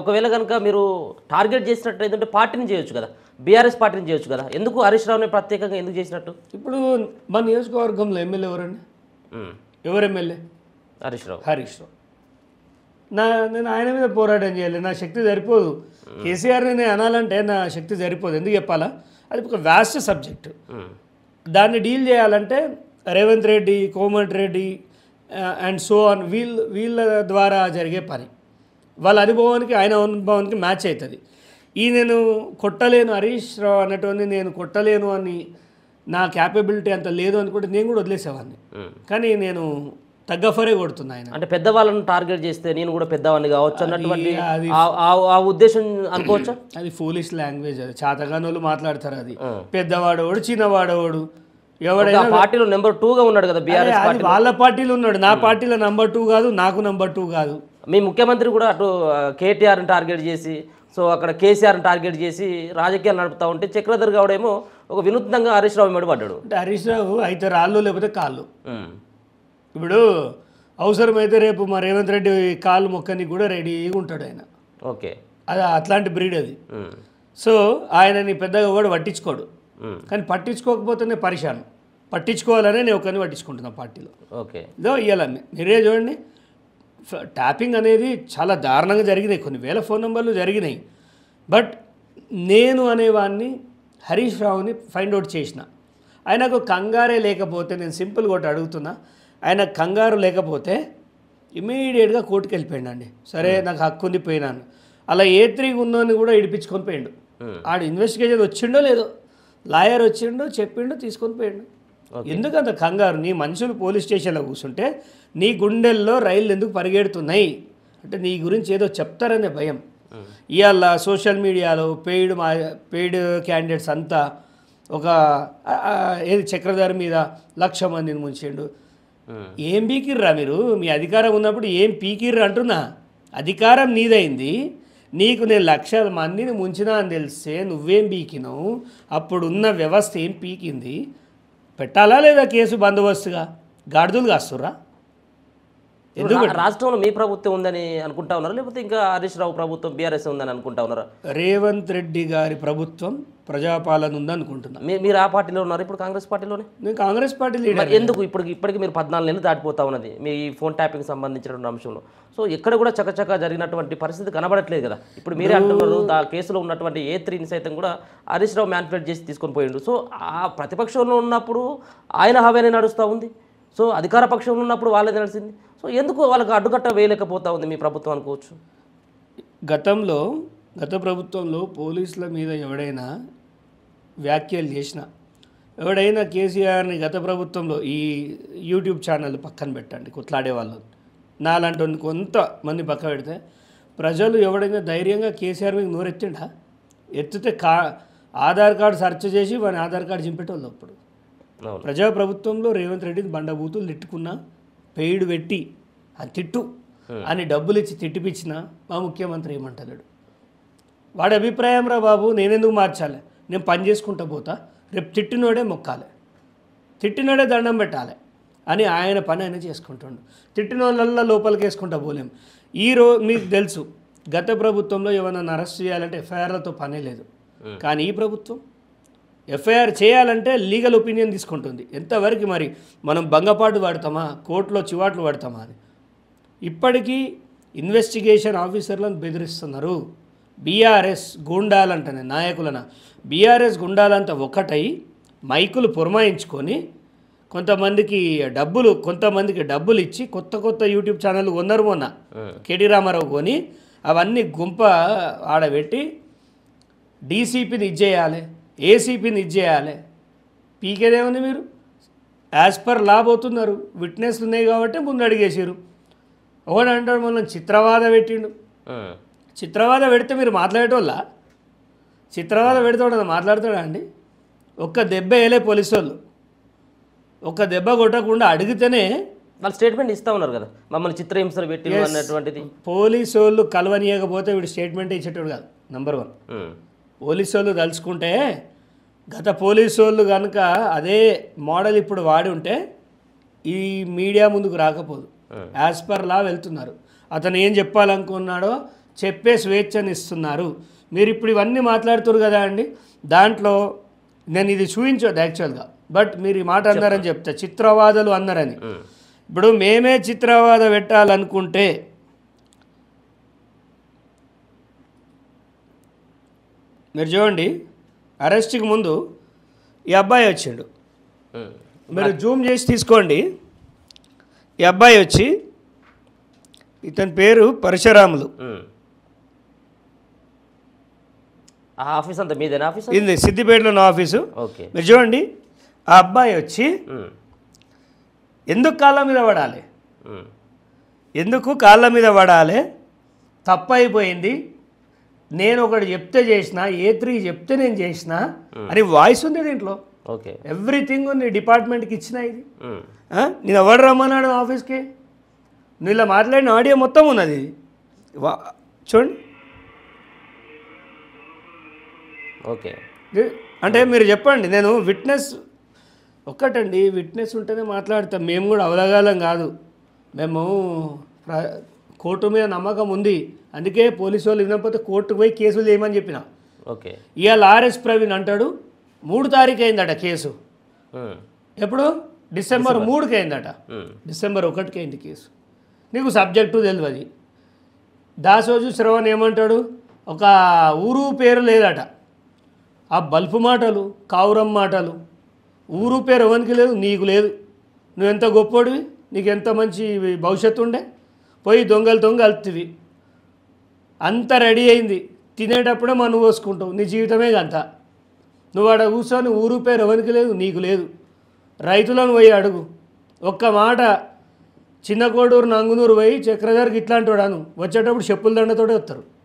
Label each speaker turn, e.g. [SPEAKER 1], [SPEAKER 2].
[SPEAKER 1] ఒకవేళ కనుక మీరు టార్గెట్ చేసినట్టు ఏంటంటే పార్టీని చేయొచ్చు కదా, బీఆర్ఎస్ పార్టీని చేయొచ్చు కదా, ఎందుకు హరీష్ రావుని ప్రత్యేకంగా ఎందుకు చేసినట్టు?
[SPEAKER 2] ఇప్పుడు మన నియోజకవర్గంలో ఎమ్మెల్యే ఎవరండి? ఎవరు ఎమ్మెల్యే?
[SPEAKER 1] హరీష్ రావు.
[SPEAKER 2] నేను ఆయన మీద పోరాటం చేయాలి, నా శక్తి సరిపోదు. కేసీఆర్ని నేను అనాలంటే నా శక్తి సరిపోదు. ఎందుకు చెప్పాలా? అది ఒక వ్యాస్ట్ సబ్జెక్టు. దాన్ని డీల్ చేయాలంటే Revanth Reddy, Komatireddy and so on వీళ్ళ ద్వారా జరిగే పని. వాళ్ళ అనుభవానికి ఆయన అనుభవానికి మ్యాచ్ అవుతుంది. నేను కొట్టలేను, హరీష్ రావు అన్నటువంటి నేను కొట్టలేను అని నా క్యాపబిలిటీ అంత లేదు అనుకుంటే నేను కూడా వదిలేసేవాడిని. కానీ నేను తగ్గఫరే కొడుతున్నా ఆయన.
[SPEAKER 1] అంటే పెద్దవాళ్ళని టార్గెట్ చేస్తే నేను కూడా పెద్దవాడిని కావచ్చు అన్నటువంటి ఆ ఉద్దేశం అనుకోవచ్చా?
[SPEAKER 2] అది ఫూలిష్ లాంగ్వేజ్. అది చాతగానోళ్ళు మాట్లాడతారు. అది పెద్దవాడోడు చిన్నవాడోడు ఎవడైనా
[SPEAKER 1] పార్టీలో నెంబర్ 2గా ఉన్నాడు కదా బీఆర్ఎస్ పార్టీ.
[SPEAKER 2] వాళ్ళ పార్టీలో ఉన్నాడు, నా పార్టీలో నెంబర్ 2 కాదు, నాకు నెంబర్ 2 కాదు.
[SPEAKER 1] మీ ముఖ్యమంత్రి కూడా అటు కేటీఆర్ని టార్గెట్ చేసి, సో అక్కడ కేసీఆర్ని టార్గెట్ చేసి రాజకీయాలు నడుపుతా ఉంటే చక్రధర్ గౌడ్ ఏమో ఒక వినూత్నంగా హరీష్ రావు మీద పడ్డాడు.
[SPEAKER 2] అంటే హరీష్ రావు అయితే రాళ్ళు లేకపోతే కాళ్ళు. ఇప్పుడు అవసరమైతే రేపు మా రేవంత్ రెడ్డి కాళ్ళు మొక్కని కూడా రెడీగా ఉంటాడు ఆయన.
[SPEAKER 1] ఓకే,
[SPEAKER 2] అది అట్లాంటి బ్రీడ్ అది. సో ఆయనని పెద్దగా కూడా పట్టించుకోడు. కానీ పట్టించుకోకపోతేనే పరిశాను. పట్టించుకోవాలనే నేను ఒకరిని పట్టించుకుంటున్నా పార్టీలో.
[SPEAKER 1] ఓకే,
[SPEAKER 2] ఇదో ఇవ్వాలని మీరే చూడండి. ట్యాపింగ్ అనేది చాలా దారుణంగా జరిగినాయి, కొన్ని వేల ఫోన్ నెంబర్లు జరిగినాయి. బట్ నేను అనేవాడిని హరీష్ రావుని ఫైండ్ అవుట్ చేసిన. ఆయనకు కంగారే లేకపోతే, నేను సింపుల్గా ఒకటి అడుగుతున్నా, ఆయన కంగారు లేకపోతే ఇమీడియట్గా కోర్టుకు వెళ్ళిపోయాడండి. సరే నాకు హక్కు ఉంది పోయినాను. అలా A3 ఉన్నోని కూడా ఇడిపించుకొని పోయిండు. ఆడు ఇన్వెస్టిగేషన్ వచ్చిండో లేదో, లాయర్ వచ్చిండో చెప్పిండో తీసుకొని పోయిండు. ఎందుకంత కంగారు? నీ మనుషులు పోలీస్ స్టేషన్లో కూర్చుంటే నీ గుండెల్లో రైళ్ళు ఎందుకు పరిగెడుతున్నాయి అంటే నీ గురించి ఏదో చెప్తారనే భయం. ఇవాళ సోషల్ మీడియాలో పెయిడ్ క్యాండిడేట్స్ అంతా ఒక ఏది చక్రధారి మీద 1,00,000 మందిని ముంచిండు. ఏం పీకిర్రా మీరు? మీ అధికారం ఉన్నప్పుడు ఏం పీకిర్రా అంటున్నా. అధికారం నీదైంది, నీకు నేను 1,00,000 మందిని ముంచినా అని తెలిస్తే నువ్వేం పీకినావు? అప్పుడున్న వ్యవస్థ ఏం పీకింది? పెట్టాలా లేదా కేసు బందోబస్తుగా? గాడిదలు కాస్తుర్రా?
[SPEAKER 1] రాష్ట్రంలో మీ ప్రభుత్వం ఉందని అనుకుంటా ఉన్నారా, లేకపోతే ఇంకా హరీష్ రావు ప్రభుత్వం బీఆర్ఎస్ ఉందని అనుకుంటా ఉన్నారా?
[SPEAKER 2] రేవంత్ రెడ్డి గారి ప్రభుత్వం ప్రజాపాలన ఉందనుకుంటున్నా.
[SPEAKER 1] మీరు ఆ పార్టీలో ఉన్నారు, ఇప్పుడు కాంగ్రెస్ పార్టీలోనే.
[SPEAKER 2] నేను కాంగ్రెస్ పార్టీ లీడర్.
[SPEAKER 1] ఎందుకు ఇప్పటికి మీరు 14 నెలలు దాటిపోతా ఉన్నది మీ ఫోన్ ట్యాపింగ్ సంబంధించినటువంటి అంశంలో. సో ఎక్కడ కూడా చకచక జరిగినటువంటి పరిస్థితి కనబడట్లేదు కదా. ఇప్పుడు మీరే అంటున్నారు ఆ కేసులో ఉన్నటువంటి A3ని సైతం కూడా హరీష్ రావు మ్యానిపులేట్ చేసి తీసుకొని పోయిండు. సో ఆ ప్రతిపక్షంలో ఉన్నప్పుడు ఆయన హవేనే నడుస్తూ ఉంది, సో అధికార పక్షంలో ఉన్నప్పుడు వాళ్ళే నడిచింది. సో ఎందుకు వాళ్ళకి అడ్డుకట్ట వేయలేకపోతా ఉంది మీ ప్రభుత్వం అనుకోవచ్చు?
[SPEAKER 2] గత ప్రభుత్వంలో పోలీసుల మీద ఎవడైనా వ్యాఖ్యలు చేసినా, ఎవడైనా కేసీఆర్ని గత ప్రభుత్వంలో ఈ యూట్యూబ్ ఛానల్ పక్కన పెట్టండి, కొట్లాడే వాళ్ళు నాలాంటి కొంతమంది పక్క పెడితే ప్రజలు ఎవడైనా ధైర్యంగా కేసీఆర్ మీద నోరెత్తిండా? ఎత్తితే ఆధార్ కార్డు సెర్చ్ చేసి వాని ఆధార్ కార్డు చింపేటోళ్ళు. అప్పుడు ప్రజాప్రభుత్వంలో రేవంత్ రెడ్డిని బండబూతులు తిట్టుకున్నా, పెయిడ్ పెట్టి అది తిట్టు అని డబ్బులు ఇచ్చి తిట్టిపించిన మా ముఖ్యమంత్రి ఏమంటలేడు. వాడి అభిప్రాయం రా బాబు, నేనెందుకు మార్చాలి, నేను పని చేసుకుంటా పోతా, రేపు తిట్టినోడే మొక్కాలి, తిట్టినోడే దండం పెట్టాలి అని ఆయన పని ఆయన చేసుకుంటుండు. తిట్టిన వాళ్ళల్లో లోపలికి వేసుకుంటా పోలేం. మీకు తెలుసు గత ప్రభుత్వంలో ఎవరైనా అరెస్ట్ చేయాలంటే ఎఫ్ఐఆర్లతో పనే లేదు. కానీ ఈ ప్రభుత్వం ఎఫ్ఐఆర్ చేయాలంటే లీగల్ ఒపీనియన్ తీసుకుంటుంది. ఎంతవరకు మరి మనం బంగపాటు వాడతామా, కోర్టులో చివాట్లు వాడతామా అని. ఇప్పటికీ ఇన్వెస్టిగేషన్ ఆఫీసర్లను బెదిరిస్తున్నారు. బీఆర్ఎస్ గుండాలంటనే నాయకులన బీఆర్ఎస్ గుండాలంతా ఒకటై మైకులు పురమాయించుకొని కొంతమందికి డబ్బులు ఇచ్చి కొత్త యూట్యూబ్ ఛానల్ కొన్నారు మొన్న కేటీ రామారావు కొని, అవన్నీ గుంప ఆడబెట్టి డీసీపీని ఇచ్చేయాలి, ఏసీపీని ఇచ్చేయాలి. పీకేదేముంది? మీరు యాజ్ పర్ లా పోతున్నారు. విట్నెస్లు ఉన్నాయి కాబట్టి ముందు అడిగేసారు. ఒకటి అంటాడు మొన్న చిత్రవాద పెట్టిండు. చిత్రవాద పెడితే మీరు మాట్లాడేటోళ్ళ? చిత్రవాద పెడితే మాట్లాడతాడా అండి? ఒక్క దెబ్బ వేయలే పోలీసు వాళ్ళు. ఒక్క దెబ్బ కొట్టకుండా అడిగితేనే
[SPEAKER 1] వాళ్ళు స్టేట్మెంట్ ఇస్తూ ఉన్నారు కదా, మమ్మల్ని చిత్రహింసలు పెట్టి అన్నటువంటిది.
[SPEAKER 2] పోలీసు వాళ్ళు కలవనీయకపోతే వీడు స్టేట్మెంట్ ఇచ్చేటోడు కాదు. నెంబర్ 1. పోలీసు వాళ్ళు తలుచుకుంటే, గత పోలీసు వాళ్ళు కనుక అదే మోడల్ ఇప్పుడు వాడి ఉంటే ఈ మీడియా ముందుకు రాకపోదు. యాజ్ పర్ లా వెళ్తున్నారు. అతను ఏం చెప్పాలనుకున్నాడో చెప్పే స్వేచ్ఛని ఇస్తున్నారు. మీరు ఇప్పుడు ఇవన్నీ మాట్లాడుతున్నారు కదా అండి, దాంట్లో నేను ఇది చూపించొద్దు యాక్చువల్గా, బట్ మీరు ఈ మాట అన్నారని చెప్తా, చిత్రవాదులు అన్నారని. ఇప్పుడు మేమే చిత్రవాద పెట్టాలనుకుంటే మీరు చూడండి, అరెస్ట్కి ముందు ఈ అబ్బాయి వచ్చిండు, మీరు జూమ్ చేసి తీసుకోండి. ఈ అబ్బాయి వచ్చి, ఇతని పేరు పరశురాములు.
[SPEAKER 1] ఆఫీస్ అంతా మీదేనా? ఆఫీస్
[SPEAKER 2] ఇది సిద్దిపేటలో నా ఆఫీసు.
[SPEAKER 1] ఓకే,
[SPEAKER 2] మీరు చూడండి, ఆ అబ్బాయి వచ్చి ఎందుకు కాళ్ళ మీద పడాలి, ఎందుకు కాళ్ళ మీద పడాలి, తప్పైపోయింది, నేను ఒకటి చెప్తే చేసిన, A3 చెప్తే నేను చేసిన అని వాయిస్ ఉంది దీంట్లో.
[SPEAKER 1] ఓకే,
[SPEAKER 2] ఎవ్రీథింగ్ ఉంది, డిపార్ట్మెంట్కి ఇచ్చిన ఇది. నేను ఎవరు రమ్మన్నాడు ఆఫీస్కి, నువ్వు ఇలా మాట్లాడిన ఆడియో మొత్తం ఉన్నది ఇది. చూడండి.
[SPEAKER 1] ఓకే,
[SPEAKER 2] అంటే మీరు చెప్పండి, నేను విట్నెస్ ఒక్కటండి, విట్నెస్ ఉంటేనే మాట్లాడతాం. మేము కూడా అవలగాలం కాదు, మేము కోర్టు మీద నమ్మకం ఉంది, అందుకే పోలీసు వాళ్ళు వినకపోతే కోర్టుకు పోయి కేసులు చేయమని చెప్పిన.
[SPEAKER 1] ఓకే,
[SPEAKER 2] ఇవాళ RS ప్రవీణ్ అంటాడు 3 తారీఖు అయిందట కేసు. ఎప్పుడు? డిసెంబర్ 3కి అయిందట, డిసెంబర్ 1కి అయింది కేసు. నీకు సబ్జెక్టు తెలియదు. దాసోజు శ్రవణ్ ఏమంటాడు, ఒక ఊరు పేరు లేదట. ఆ బల్పు మాటలు, కావురం మాటలు, ఊరు పేరు ఎవరికి లేదు, నీకు లేదు, నువ్వెంత గొప్పోడివి, నీకు ఎంత మంచి భవిష్యత్తు ఉండే, పోయి దొంగలు అలుతువి, అంత రెడీ అయింది, తినేటప్పుడే మనం పోసుకుంటావు, నీ జీవితమే అంత. నువ్వు ఆడ కూర్చొని ఊరు పేరు ఎవరికి లేదు, నీకు లేదు. రైతులను పోయి అడుగు, ఒక్క మాట, చిన్న కోడూరు నంగునూరు పోయి చక్రధర్కి ఇట్లాంటి వాడాను వచ్చేటప్పుడు చెప్పుల దండతోనే వస్తారు.